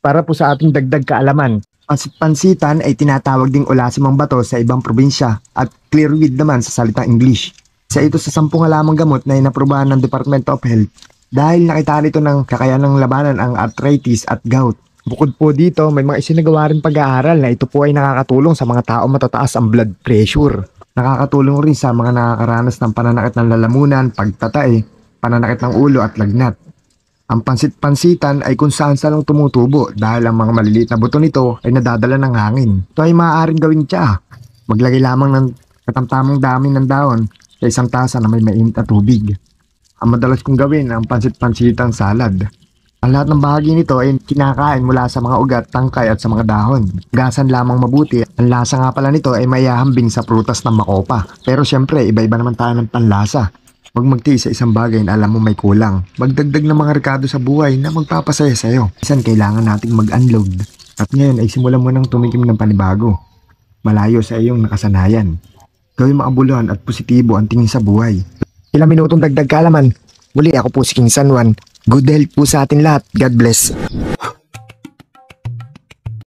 para po sa ating dagdag kaalaman. Pansit-pansitan ay tinatawag ding ulasimang bato sa ibang probinsya at clearweed naman sa salitang English. Isa ito sa 10 halamang gamot na inaprubahan ng Department of Health dahil nakita nito ng kakayanang labanan ang arthritis at gout. Bukod po dito, may mga isinagawa rin pag-aaral na ito po ay nakakatulong sa mga tao matataas ang blood pressure. Nakakatulong rin sa mga nakakaranas ng pananakit ng lalamunan, pagtatae, pananakit ng ulo at lagnat. Ang pansit-pansitan ay kung saan-saan tumutubo dahil ang mga maliliit na buto nito ay nadadala ng hangin. Ito ay maaaring gawing tsaa. Maglagay lamang ng katamtamang dami ng dahon sa isang tasa na may mainit na tubig. Ang madalas kong gawin ang pansit-pansitang salad. Ang lahat ng bahagi nito ay kinakain mula sa mga ugat, tangkay at sa mga dahon. Gasan lamang mabuti. Ang lasa nga pala nito ay mayahambing sa prutas ng makopa. Pero syempre, iba-iba naman tayo ng panlasa. Huwag magtiis sa isang bagay na alam mo may kulang. Magdagdag ng mga rekado sa buhay na magpapasaya sa'yo. Minsan kailangan nating mag-unload. At ngayon ay simulan mo nang tumikim ng panibago. Malayo sa iyong nakasanayan. Gawin makabuluhan at positibo ang tingin sa buhay. Ilang minutong dagdag kaalaman. Muli ako po si King San Juan. Good health po sa atin lahat. God bless.